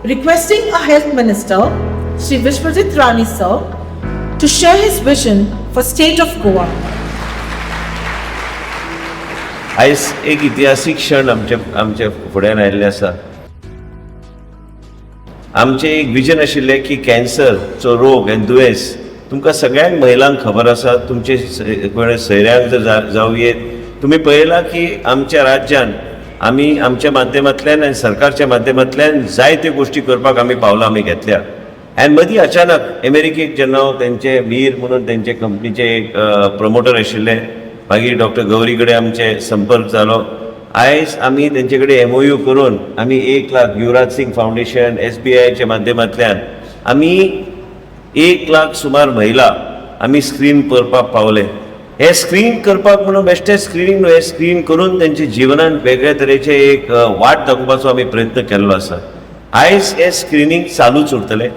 requesting our Health Minister, Shri Vishwajit Rani sir, to share his vision for state of Goa. आयज एक इतिहासीक क्षण आमचे फुड्यान आयिल्ले आसा. आमचें एक विजन आशिल्लें की कॅन्सरचो रोग आनी दुयेंस तुमकां सगळ्यांक महिलांक खबर आसा. तुमचे कोण सयऱ्यांक जर जावं येत, तुमी पळयलां की आमच्या राज्यान आमी आमच्या माध्यमांतल्यान आनी सरकारच्या माध्यमांतल्यान जायत्यो गोश्टी करपाक आमी पावलां आमी घेतल्या. आनी मदीं अचानक अमेरिकेक जेन्ना तेंचे मीर म्हणून तेंचे कंपनीचे एक प्रमोटर आशिल्ले, मागीर डॉक्टर गौरी कडेन आमचे संपर्क जालो. आयज आमी तेंचे कडेन MOU करून आमी 1 लाख युवराज सिंग फावंडेशन SBIच्या माध्यमांतल्यान आमी 1 लाख सुमार महिला आमी स्क्रीन करपाक पावले. हे स्क्रीन करपाक म्हणून बेश्टे स्क्रीनिंग न्हू, हे स्क्रीन करून तेंच्या जिवनांत वेगळ्या तरेचे एक वाट दाखोवपाचो आमी प्रयत्न केल्लो आसा. आयज हे स्क्रीनिंग चालूच उरतले.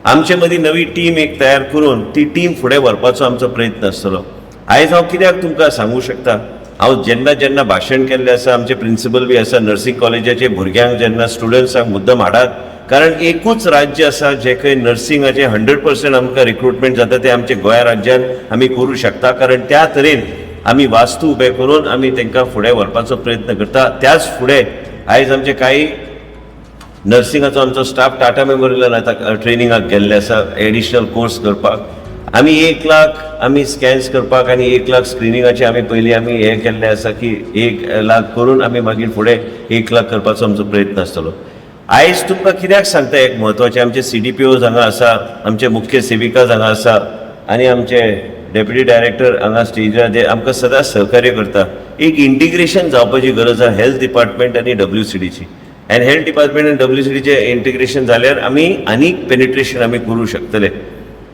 आमचे मदीं नवी टीम एक तयार करून ती टीम फुडें व्हरपाचो आमचो प्रयत्न आसतलो. आयज हांव कित्याक तुमकां सांगूं शकता, हांव जेन्ना भाशण केल्लें आसा, आमचे प्रिंसिपल बी आसा नर्सिंग कॉलेजाचे भुरग्यांक जेन्ना स्टुडंट्सांक मुद्दम हाडात, कारण एकूच राज्य आसा जे खंय नर्सिंगाचे 100% आमकां रिक्रुटमेंट जाता ते आमचे गोंय राज्यान आमी करूं शकता. कारण त्या तरेन आमी वास्तू उबें करून आमी तांकां फुडें व्हरपाचो प्रयत्न करता. त्याच फुडें आयज आमचे काही नर्सिंगाचो आमचो स्टाफ टाटा मेमोरियलान आतां ट्रेनिंगाक गेल्ले आसा एडिशनल कोर्स करपाक. आमी 1 लाख आमी स्कॅन्स करपाक आनी 1 लाख स्क्रिनिंगाचे आमी पयलीं आमी हे केल्ले आसा की 1 लाख करून आमी मागीर फुडें 1 लाख करपाचो आमचो प्रयत्न आसतलो. आयज तुमकां कित्याक सांगता एक म्हत्वाचें, आमचे CDPOs हांगा आसा, आमचे मुख्य सेविकाज हांगा आसा आनी आमचे डेप्युटी डायरेक्टर हांगा स्टेजीर जे आमकां सदांच सहकार्य करता. एक इंटिग्रेशन जावपाची गरज आसा हेल्थ डिपार्टमेंट आनी WCDची. आनी हेल्थ डिपार्टमेंट आनी WCDचे इंटिग्रेशन जाल्यार आमी आनीक पेनिट्रेशन आमी करूं शकतले.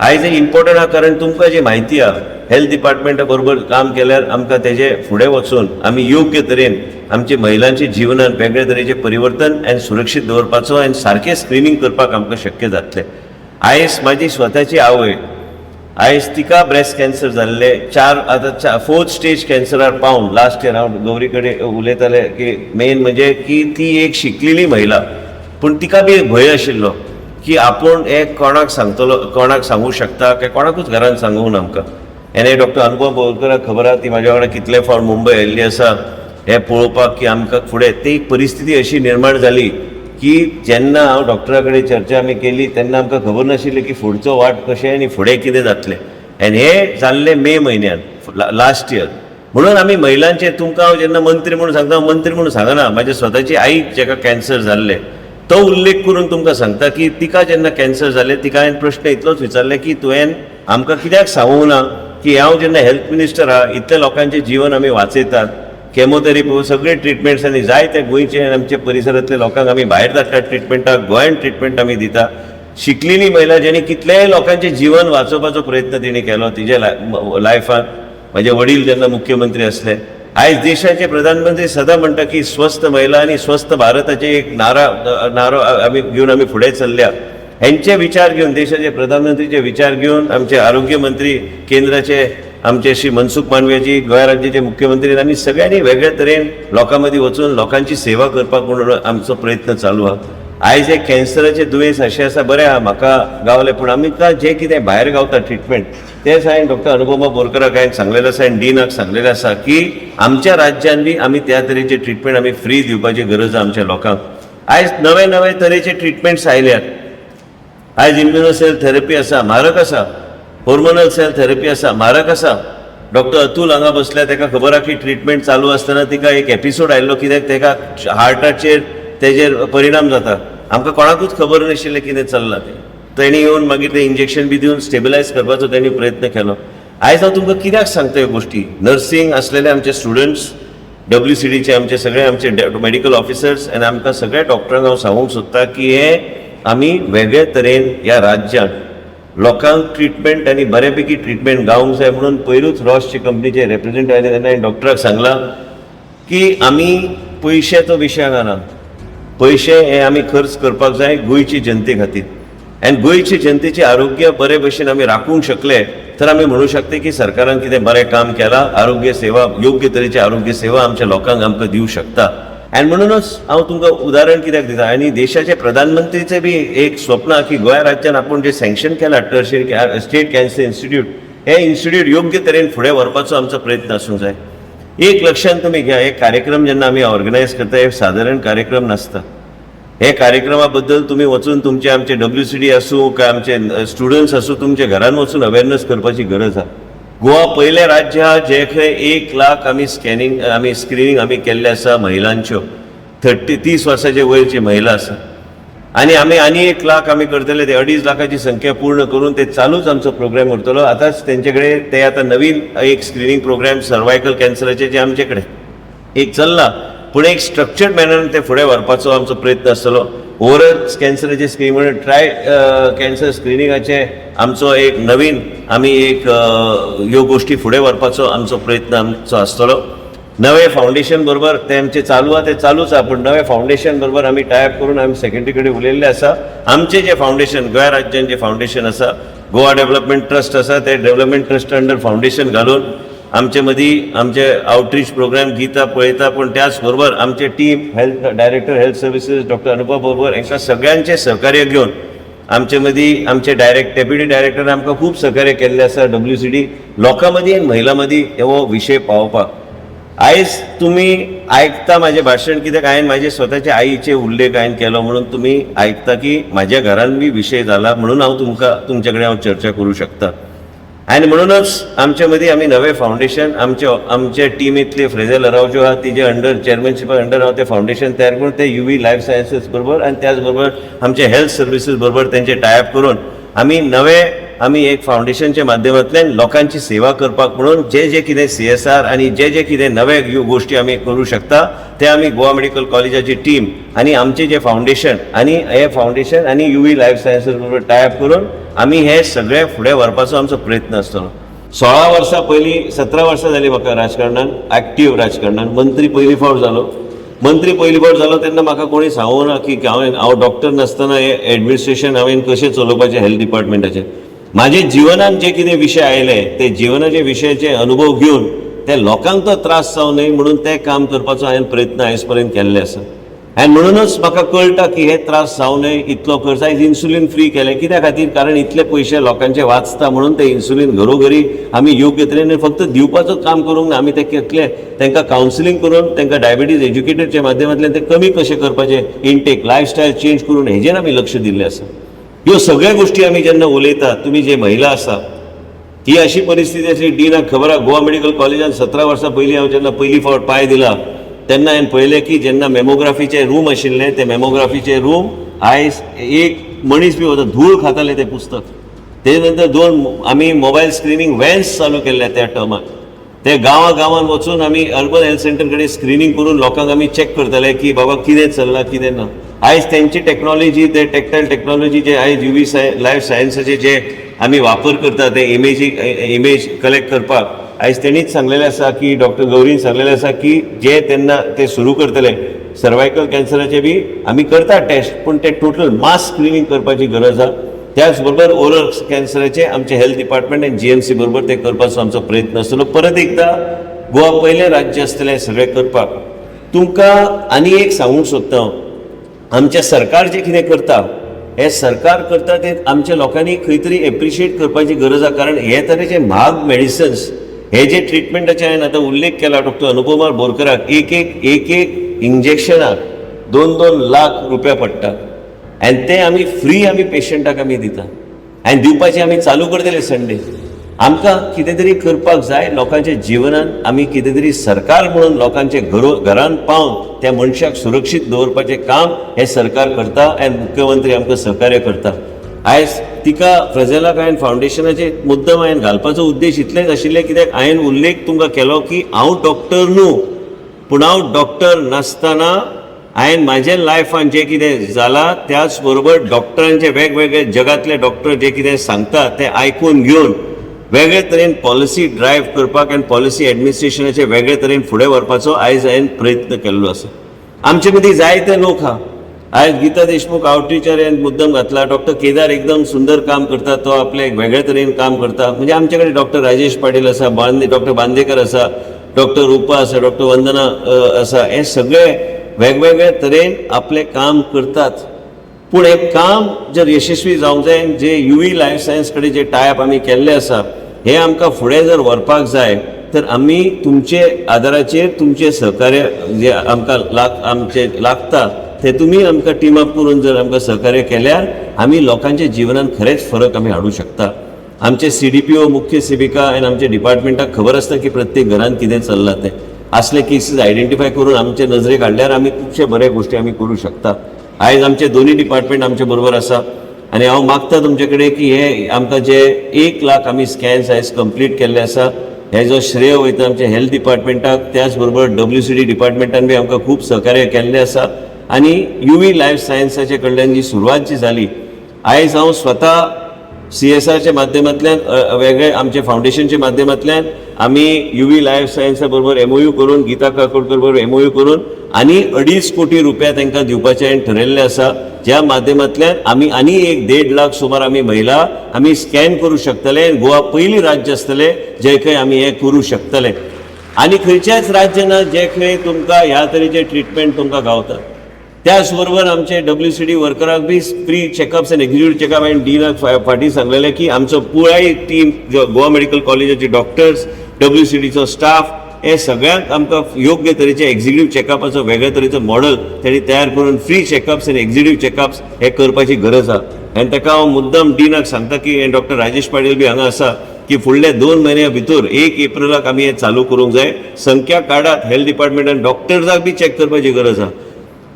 आयज एक इम्पॉर्टंट आहा, कारण तुमकां जी म्हायती आहा हेल्थ डिपार्टमेंटा बरोबर काम केल्यार आमकां तेजे फुडें वचून आमी योग्य तरेन आमच्या महिलांच्या जिवनांत वेगळे तरेचे परिवर्तन आनी सुरक्षीत दवरपाचो आनी सारकें स्क्रिनींग करपाक आमकां शक्य जातलें. आयज म्हाजी स्वताची आवय, आयज तिका ब्रेस्ट कॅन्सर जाल्ले, 4th स्टेज कॅन्सरार पावून लास्ट इयर हांव गौरी कडेन उलयताले की मेन म्हणजे की ती एक शिकलेली महिला, पूण तिका बी एक भंय आशिल्लो की आपूण हे कोणाक सांगतलो, कोणाक सांगू शकता काय कोणाकूच घरान सांगूंक ना आमकां. आनी डॉक्टर अनुभव बोरकराक खबर आहा, ती म्हाज्या वांगडा कितले फावट मुंबय आयिल्ली आसा हे पळोवपाक की आमकां फुडें ती परिस्थिती अशी निर्माण जाली की जेन्ना हांव डॉक्टरा कडेन चर्चा आमी केली तेन्ना आमकां खबर नाशिल्लें की फुडचो वाट कशें आनी फुडें कितें जातलें. आनी हे जाल्लें मे म्हयन्यान लास्ट इयर. म्हणून आमी महिलांचे तुमकां हांव जेन्ना मंत्री म्हणून सांगता, मंत्री म्हणून सांगना, म्हाज्या स्वताची आईक जेका कॅन्सर जाल्ले तो उल्लेख करून तुमकां सांगता की तिका जेन्ना कॅन्सर जालें तिका हांवें प्रश्न इतलोच विचारले की तुवें आमकां कित्याक सांगूंक ना की हांव जेन्ना हेल्थ मिनिस्टर आहा, इतल्या लोकांचें जीवन आमी वाचयतात, केमोथेरपी सगळे ट्रिटमेंट्स आनी जायते गोंयचे आमचे परिसरांतल्या लोकांक आमी भायर धाडटात ट्रिटमेंटाक, गोंयांत ट्रिटमेंट आमी दिता. शिकलेली महिला जेणी कितलेय लोकांचें जीवन वाचोवपाचो प्रयत्न तिणें केलो तिच्या लायफान. म्हाजे वडील जेन्ना मुख्यमंत्री आसले, आयज देशाचे प्रधानमंत्री सदां म्हणटा की स्वस्थ महिला आनी स्वस्थ भारताचे एक नारो आमी घेवन आमी फुडें चल्ल्या. हेंचे विचार घेवन, देशाचे प्रधानमंत्रीचे विचार घेवन आमचे आरोग्य मंत्री केंद्राचे आमचे श्री मनसुख मांडवियाजी, गोंय राज्याचे मुख्यमंत्री, आमी सगळ्यांनी वेगळ्या तरेन लोकां मदीं वचून लोकांची सेवा करपाक म्हणून आमचो प्रयत्न चालू आहा. आयज एक कॅन्सराचे दुयेंस अशें आसा, बरें आहा म्हाका गावलें, पूण आमकां जें कितें भायर गावता ट्रिटमेंट तेच हांवें डॉक्टर अनुभव बोरकराक हांवें सांगलेलें आसा आनी डीनाक सांगलेलें आसा की आमच्या राज्यान बी आमी त्या तरेचे ट्रिटमेंट आमी फ्री दिवपाची गरज आहा आमच्या लोकांक. आयज नवे तरेचे ट्रिटमेंट्स आयल्यात. आयज इम्युनोसेल थेरपी आसा, म्हारग आसा. हॉर्मोनल सेल थेरपी आसा, म्हारग आसा. डॉक्टर अतुल हांगा बसल्या, ताका खबर आहा की ट्रिटमेंट चालू आसतना तिका एक एपिसोड आयिल्लो, कित्याक ताका हार्टाचेर तेजेर परिणाम जाता. आमकां कोणाकूच खबर नाशिल्लें कितें चल्लां तें. तेणी येवन मागीर तें इंजेक्शन बी दिवन स्टेबिलायज करपाचो तेणी प्रयत्न केलो. आयज हांव तुमकां कित्याक सांगता ह्यो गोश्टी, नर्सिंग असलेले आमचे स्टुडंट्स, WCDचे आमचे सगळे आमचे मेडिकल ऑफिसर्स आनी आमकां सगळ्या डॉक्टरांक हांव सांगूंक सोदता की हे आमी वेगळे तरेन ह्या राज्यांत लोकांक ट्रिटमेंट आनी बऱ्यापैकी ट्रिटमेंट गावंक जाय म्हणून पयरूच रॉसचे कंपनीचे रिप्रेझेंटेटिव्ह आयले तेन्ना हांवें डॉक्टराक सांगलां की आमी पयशाचो विशय हांगा ना, पयशे हे आमी खर्च करपाक जाय गोंयची जनते खातीर. आनी गोंयचे जनतेचे आरोग्य बरे भशेन आमी राखूंक शकले तर आमी म्हणू शकता की सरकारान कितें बरें काम केलां. आरोग्य सेवा, योग्य तरेची आरोग्य सेवा आमच्या लोकांक आमकां दिवंक शकता. आणि म्हणूनच हांव तुमकां उदाहरण कित्याक दिता आनी देशाचे प्रधानमंत्रीचे बी एक स्वप्न की गोंय राज्यान आपूण जे सँक्शन केला टर्शियरी स्टेट कॅन्सर इन्स्टिट्यूट हे इन्स्टिट्यूट योग्य तरेन फुडें व्हरपाचो आमचो प्रयत्न आसूंक जाय. एक लक्षांत तुमी घ्या, हे कार्यक्रम जेन्ना आमी ऑर्गनायज करता हे सादारण कार्यक्रम नासता. हे कार्यक्रमा बद्दल तुम्ही वचून तुमचे आमचे WCD आसूं काय आमचे स्टुडंट्स आसूं तुमच्या घरान वचून अवेअरनेस करपाची गरज आहा. गोवा पयले राज्य आहा जे खंय 1 लाख आमी स्क्रिनींग आमी केल्ले आसा महिलांच्यो, 30 वर्साचे वयरची महिला आसा. आनी आनी 1 लाख आमी करतले, ते 2.5 लाखाची संख्या पूर्ण करून ते चालूच आमचो प्रोग्राम उरतलो. आतांच तेंचे कडेन ते आतां नवीन एक स्क्रिनींग प्रोग्राम सर्वायकल कॅन्सराचे जे आमचे कडेन एक चल्ला, पूण एक स्ट्रक्चर्ड मॅनरान ते फुडें व्हरपाचो आमचो प्रयत्न आसतलो. ओवरऑल कॅन्सराचे स्क्रीन म्हणून ट्राय कॅन्सर स्क्रिनींगाचे आमचो एक नवीन आमी एक ह्यो गोश्टी फुडें व्हरपाचो आमचो प्रयत्न आमचो आसतलो. नवे फावंडेशन बरोबर ते आमचे चालू आहा, ते चालूच आहा, पूण नवे फावंडेशन बरोबर आमी टायप करून आमी सेक्रेटरी कडेन उलयल्ले आसा. आमचे जे फावंडेशन गोंय राज्यान जे फावंडेशन आसा, गोवा डेव्हलपमेंट ट्रस्ट आसा, ते डेव्हलपमेंट ट्रस्ट अंडर फावंडेशन घालून आमचे मदीं आमचे आउटरीच प्रोग्राम घेता पळयता. पूण त्याच बरोबर आमचे team health director health services doctor अनुभव बरोबर हांकां सगळ्यांचे सहकार्य घेवन आमचे मदीं आमचे डेप्युटी डायरेक्टर आमकां खूब सहकार्य केल्ले आसा. WCD लोकां मदीं आनी महिलां मदीं हो विशय पावोवपाक. आयज तुमी आयकता म्हाजें भाशण कित्याक हांवें म्हाजे स्वताच्या आईचे उल्लेख हांवें केलो म्हणून तुमी आयकता की म्हाज्या घरान बी विशय जाला म्हणून हांव तुमकां तुमचे कडेन हांव चर्चा करूं शकता. आनी म्हणूनच आमचे मदीं आमी नवें फावंडेशन आमचे टिमींतले फ्रेझल अरावजो आहा तिजे अंडर चेअरमॅनशिपा अंडर हांव तें फावंडेशन तयार करून ते UV लायफ सायन्सीस बरोबर आनी त्याच बरोबर आमचे हेल्थ सर्विसीस बरोबर तेंचे टायअप करून आमी एक फावंडेशनच्या माध्यमांतल्यान लोकांची सेवा करपाक म्हणून जे कितें CSR आनी जे कितें नवे गोश्टी आमी करूं शकता ते आमी गोवा मेडिकल कॉलेजाची टीम आनी आमचे जे फावंडेशन आनी हे फावंडेशन आनी UV लायफ सायन्सीस बरोबर टायअप करून आमी हे सगळे फुडें व्हरपाचो आमचो प्रयत्न आसतलो. 16 वर्सां पयलीं 17 वर्सां जालीं म्हाका राजकारणान, एक्टीव राजकारणान. मंत्री पयलीं फावट जालो तेन्ना म्हाका कोणी सांगूंक ना की हांव डॉक्टर नासतना हे एडमिनिस्ट्रेशन हांवें कशें चलोवपाचें हेल्थ डिपार्टमेंटाचें. म्हाजे जिवनान जे कितें विशय आयले ते जिवनाचे विशयाचे अनुभव घेवन ते लोकांक तो त्रास जावं न्हय म्हणून तें काम करपाचो हांवें प्रयत्न आयज पर्यंत केल्ले आसा. आनी म्हणूनच म्हाका कळटा की हे त्रास जावं न्हय, इतलो खर्च. आयज इन्सुलीन फ्री केलें कित्या खातीर? कारण इतले पयशे लोकांचे वाचता म्हणून ते इन्सुलीन घरोघरी आमी योग्य तरेन फक्त दिवपाचो काम करूंक ना, आमी ते केतले तांकां कावन्सिलींग करून तांकां डायबिटीज एज्युकेटरच्या माध्यमांतल्यान ते कमी कशें करपाचे इनटेक लायफस्टायल चेंज करून हेजेर आमी लक्ष दिल्लें आसा. ह्यो सगळ्यो गोश्टी आमी जेन्ना उलयता, तुमी जे महिला आसा ही अशी परिस्थिती आसली. डीनाक खबर आहा गोवा मेडिकल कॉलेजान 17 वर्सां पयलीं हांव जेन्ना पयली फावट पांय दिला तेन्ना हांवें पळयलें की जेन्ना मेमोग्राफीचे रूम आशिल्ले ते मेमोग्राफीचे रूम आयज एक मनीस बी वता धूळ खाताले ते पुस्तक. तेजे नंतर 2 आमी मोबायल स्क्रिनींग वॅन्स चालू केल्ले त्या टर्माक. ते गांवान वचून आमी अर्बन हेल्थ सेंटर कडेन स्क्रिनींग करून लोकांक आमी चॅक करताले की बाबा कितें चल्लां कितें ना. आयज तेंची टॅक्नॉलॉजी ते टॅक्टायल टॅक्नॉलॉजी जे आयज UV लायफ सायन्साचे जे आमी वापर करता ते इमेज कलेक्ट करपाक आयज तेणीच सांगलेलें आसा की डॉक्टर गौरीन सांगलेलें आसा की जे तेन्ना ते सुरू करतले सर्वायकल कॅन्सराचे बी आमी करता टेस्ट, पूण ते टोटल मास स्क्रिनींग करपाची गरज आहा. त्याच बरोबर ओरल कॅन्सराचे आमचे हेल्थ डिपार्टमेंट आनी GMC बरोबर ते करपाचो आमचो प्रयत्न आसतलो. परत एकदा गोवा पयलें राज्य आसतलें सगळें करपाक. तुमकां आनी एक सांगूंक सोदता हांव, आमचें सरकार जें कितें करता हे सरकार करता ते आमच्या लोकांनी खंय तरी एप्रिशिएट करपाची गरज आहा. कारण हे तरेचे म्हाग मेडिसिन्स हे जे ट्रिटमेंटाचे हांवें आतां उल्लेख केला डॉक्टर अनुपमा बोरकराक एक इंजेक्शनाक 2-2 लाख रुपया पडटा आनी ते आमी फ्री आमी पेशंटाक आमी दिता आनी दिवपाचे आमी चालू करतले संडे. आमकां कितें तरी करपाक जाय लोकांच्या जिवनान. आमी कितें तरी सरकार म्हणून लोकांचे घरान पावन त्या मनशाक सुरक्षीत दवरपाचें काम हे सरकार करता आनी मुख्यमंत्री आमकां सहकार्य करता. आयज तिका फ्रेझेलाक हांवें फावंडेशनाचे मुद्दम हांवें घालपाचो उद्देश इतलेंच आशिल्लें कित्याक हांवें उल्लेख तुमकां केलो की हांव डॉक्टर न्हू, पूण हांव डॉक्टर नासतना हांवें म्हाज्या लायफान जें कितें जालां त्याच बरोबर डॉक्टरांचे वेगवेगळे जगांतले डॉक्टर जे कितें सांगता ते आयकून घेवन वेगळे तरेन पॉलिसी ड्रायव्ह करपाक आनी पॉलिसी एडमिनिस्ट्रेशनाचे वेगळे तरेन फुडें व्हरपाचो आयज हांवें प्रयत्न केल्लो आसा. आमचे मदीं जायते लोक आहा. आयज गीता देशमुख आउटरीचर हांवें मुद्दम घातला. डॉक्टर केदार एकदम सुंदर काम करता, तो आपले वेगळे तरेन काम करता. म्हणजे आमचे कडेन डॉक्टर राजेश पाटील आसा, डॉक्टर बांदेकर आसा, डॉक्टर रुपा आसा, डॉक्टर वंदना आसा. हे सगळे वेगवेगळ्या तरेन आपले काम करतात. पूण हे काम जर यशस्वी जावंक जाय, जे UV लायफ सायन्स कडेन जे टायप आमी केल्ले आसा, हे आमकां फुडें जर व्हरपाक जाय तर आमी तुमचे आदाराचेर तुमचे सहकार्य जे आमकां आमचे लागता ते तुमी आमकां टीम अप करून जर आमकां सहकार्य केल्यार आमी लोकांच्या जिवनांत खरेंच फरक आमी हाडूंक शकता. आमचे CDPO मुख्य सेविका आनी आमच्या डिपार्टमेंटाक खबर आसता की प्रत्येक घरांत कितें चल्लां तें. असले केसीस आयडेंटिफाय करून आमचे नजरेक हाडल्यार आमी खुबशे बरे गोश्टी आमी करूं शकता. आयज आमचे दोन्ही डिपार्टमेंट आमचे बरोबर आसा आनी हांव मागता तुमचे कडेन की हे आमकां जे 1 लाख आमी स्कॅन्स आयज कंप्लीट केल्ले आसा, हेजो श्रेय वयता आमच्या हेल्थ डिपार्टमेंटाक. त्याच बरोबर WCD डिपार्टमेंटान बी आमकां खूब सहकार्य केल्लें आसा. आनी UV लायफ सायन्साचे कडल्यान जी सुरवात जी जाली, आयज हांव स्वता CSRच्या माध्यमांतल्यान वेगळे आमचे फाउंडेशनच्या माध्यमांतल्यान आमी UV लायफ सायन्सा बरोबर MOU करून, गीता काकोडकर बरोबर MOU करून आनी 2.5 कोटी रुपया तांकां दिवपाचें हांवें ठरयल्लें आसा, ज्या माध्यमांतल्यान आमी आनी 1.5 लाख सुमार आमी महिला आमी स्कॅन करूं शकतले. गोवा पयलीं राज्य आसतलें जे खंय आमी हें करूं शकतले. आनी खंयचेंच राज्य ना जे खंय तुमकां ह्या तरेचे ट्रिटमेंट तुमकां गावता. त्याच बरोबर आमचे WCD वर्कराक बी फ्री चेकअप्स आनी एक्झिक्युटीव चेकअप हांवें डीनाक फाटीं सांगलेलें की आमचो पुराय टीम गोवा मेडिकल कॉलेजाचे डॉक्टर्स, WCDचो स्टाफ, हे सगळ्यांक आमकां योग्य तरेचे एक्झिक्युटीव चेकअपाचो वेगळ्या तरेचो मॉडल तेणी तयार करून फ्री चेकअप्स आनी एक्झिक्युटीव चेकअप्स हे करपाची गरज आसा. आनी ताका हांव मुद्दम डीनाक सांगता की डॉक्टर राजेश पाटील बी हांगा आसा की फुडल्या 2 म्हयन्या भितर 1 एप्रिलाक आमी हे चालू करूंक जाय. संख्या काडात हेल्थ डिपार्टमेंटान डॉक्टर्साक बी चॅक करपाची गरज आसा.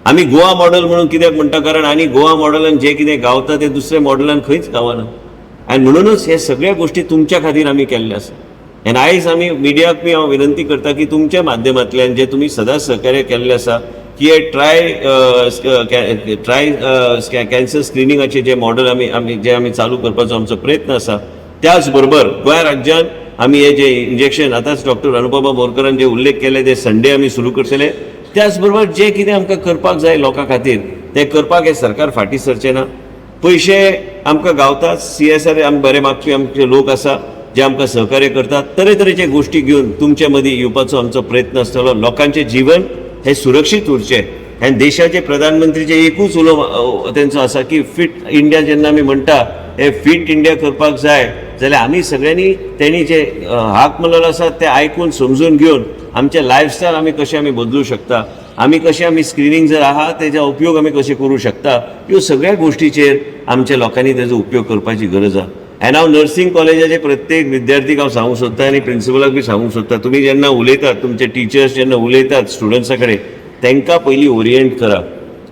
आमी गोवा मॉडल म्हणून कित्याक म्हणटा, कारण आनी गोवा मॉडलान जे कितें गावता ते दुसऱ्या मॉडलान खंयच गावना. आनी म्हणूनच हे सगळ्या गोश्टी तुमच्या खातीर आमी केल्ले आसा. आनी आयज आमी मिडियाक बी हांव विनंती करता की तुमच्या माध्यमांतल्यान जे तुमी सदांच सहकार्य केल्लें आसा की हे ट्राय कॅन्सर स्क्रिनिंगाचे जे मॉडल आमी चालू करपाचो आमचो प्रयत्न आसा. त्याच बरोबर गोंय राज्यान आमी हे जे इंजेक्शन आतांच डॉक्टर अनुपमा बोरकरान जे उल्लेख केले ते संडे आमी सुरू करतले. त्याच बरोबर जे कितें आमकां करपाक जाय लोकां खातीर तें करपाक हे सरकार फाटीं सरचें ना. पयशे आमकां गावतात, CSR आमी बरे मागपी आमचे लोक आसा जे आमकां सहकार्य करतात. तरेतरेचे गोश्टी घेवन तुमचे मदीं येवपाचो आमचो प्रयत्न आसतलो. लोकांचें जीवन हे सुरक्षीत उरचें. आनी देशाचे प्रधानमंत्रीचे एकूच उलो तेंचो आसा की फिट इंडिया जेन्ना आमी म्हणटा हे फिट इंडिया करपाक जाय जाल्यार आमी सगळ्यांनी तेणी जे हाक मारलेलो आसा ते आयकून समजून घेवन आमचे लायफस्टायल आमी कशें आमी बदलूं शकता, आमी कशें आमी स्क्रिनींग जर आहा तेजा उपयोग आमी कशें करूं शकता, ह्यो सगळ्या गोश्टीचेर आमच्या लोकांनी तेजो उपयोग करपाची गरज आहा. आनी हांव नर्सिंग कॉलेजाचे प्रत्येक विद्यार्थीक हांव सांगूंक सोदता आनी प्रिंसिपलाक बी सांगूंक सोदता, तुमी जेन्ना उलयतात, तुमचे टिचर्स जेन्ना उलयतात स्टुडंट्सां कडेन, तांकां पयलीं ओरियंट करा.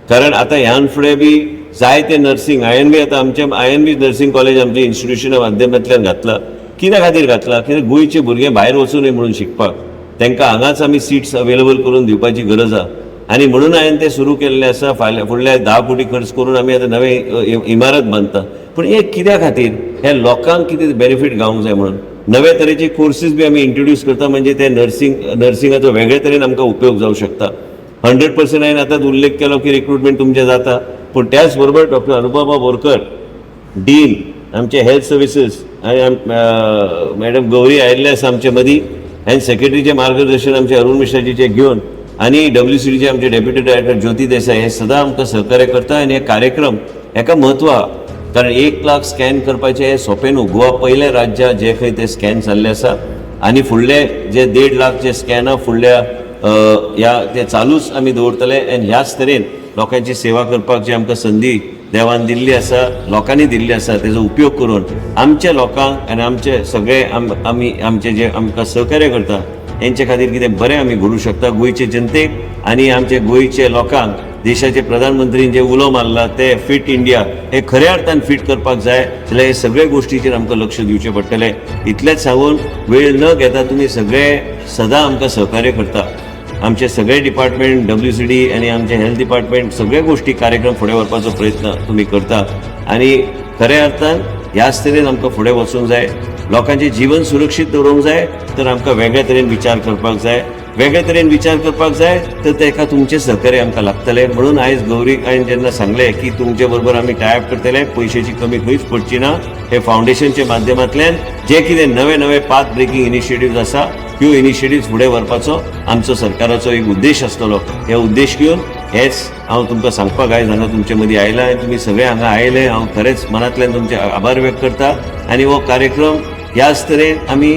कारण आतां ह्यान फुडें बी जायते नर्सिंग हांवें बी आतां हांवें बी नर्सिंग कॉलेज आमच्या इन्स्टिट्युशना माध्यमांतल्यान घातला. कित्या खातीर घातला? कित्याक गोंयचे भुरगे भायर वचूं नये म्हणून शिकपाक. तांकां हांगाच आमी सिट्स अवेलेबल करून दिवपाची गरज आहा. आनी म्हणून हांवें तें सुरू केल्लें आसा. फुडल्या 10 कोटी खर्च करून आमी आतां नवें इमारत बांदता. पूण हे कित्या खातीर? हे लोकांक कितें बेनिफीट गावंक जाय म्हणून नवे तरेचे कोर्सीस बी आमी इंट्रोड्यूस करता. म्हणजे ते नर्सिंगाचो वेगळे तरेन आमकां उपयोग जावंक शकता. 100% हांवें आतांच उल्लेख केलो की रिक्रुटमेंट तुमचें जाता. पूण त्याच बरोबर डॉक्टर अनुपमा बोरकर डीन आमचे हेल्थ सर्विसीस आनी मॅडम गौरी आयिल्ले आसा आमचे मदीं, आनी सेक्रेटरीचे मार्गदर्शन आमचे अरुण मिश्राजीचे घेवन आनी WCDचे आमचे डेप्युटी डायरेक्टर ज्योती देसाई हे सदां आमकां सहकार्य करता. आनी हे कार्यक्रम हेका म्हत्व आहा. कारण 1 लाख स्कॅन करपाचें हें सोंपें न्हू. गोवा पयलें राज्य जे खंय ते स्कॅन जाल्ले आसा. आनी फुडले जे 1.5 लाख जे स्कॅन आहा फुडल्या ते चालूच आमी दवरतले. आनी ह्याच तरेन लोकांची सेवा करपाक जी आमकां संदी देवान दिल्ली आसा, लोकांनी दिल्ली आसा, तेजो उपयोग करून आमच्या लोकांक आनी आमचे सगळे आमचे जे आमकां सहकार्य करता हेंचे खातीर कितें बरें आमी घडूंक शकता. गोंयचे जनतेक आनी आमचे गोंयचे लोकांक देशाचे प्रधानमंत्रीन जे उलो मारला ते फिट इंडिया हे खऱ्या अर्थान फिट करपाक जाय जाल्यार हे सगळे गोश्टीचेर आमकां लक्ष दिवचें पडटलें. इतलेंच सांगून वेळ न घेता तुमी सगळे सदां आमकां सहकार्य करता. आमचे सगळे डिपार्टमेंट WCD आनी आमचे हेल्थ डिपार्टमेंट सगळे गोश्टी कार्यक्रम फुडें व्हरपाचो प्रयत्न तुमी करता. आनी खऱ्या अर्थान ह्याच तरेन आमकां फुडें वचूंक जाय. लोकांचें जीवन सुरक्षीत दवरूंक जाय तर आमकां वेगळ्या तरेन विचार करपाक जाय. वेगळ्या तरेन विचार करपाक जाय तर ताका तुमचें सहकार्य आमकां लागतलें. म्हणून आयज गौरीक हांवें जेन्ना सांगलें की तुमचे बरोबर आमी टायअप करतले, पयशांची कमी खंयच पडची ना. हे फावंडेशनच्या माध्यमांतल्यान जे कितें नवे नवे पाथ ब्रेकिंग इनिशिएटिव्ज आसा ह्यो इनिशिएटिव्ज फुडें व्हरपाचो आमचो सरकाराचो एक उद्देश आसतलो. हे उद्देश घेवन हेच हांव तुमकां सांगपाक आयज हांगा तुमचे मदीं आयला आनी तुमी सगळे हांगा आयले हांव खरेंच मनांतल्यान तुमचे आभार व्यक्त करता आनी हो कार्यक्रम ह्याच तरेन आमी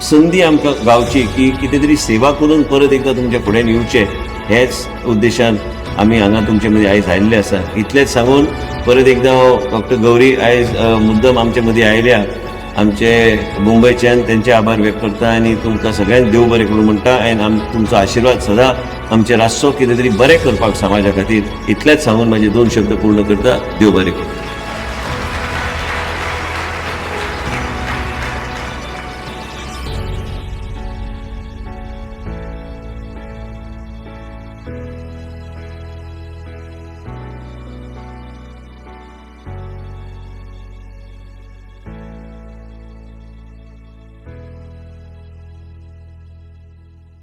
संदी आमकां गावची की कितें तरी सेवा करून परत एकदां तुमच्या फुड्यान येवचें हेच उद्देशान आमी हांगा तुमचे मदीं आयज आयिल्ले आसा इतलेंच सांगून परत एकदां डॉक्टर गौरी आयज मुद्दम आमचे मदीं आयल्या आमचे मुंबयच्यान तेंचे आभार व्यक्त करता आनी तुमकां सगळ्यांक देव बरें करूं म्हणटा आनी तुमचो आशिर्वाद सदां आमचे राष्ट्र कितें तरी बरें करपाक समाजा खातीर इतलेंच सांगून म्हाजे 2 शब्द पूर्ण करता देव बरें करूं.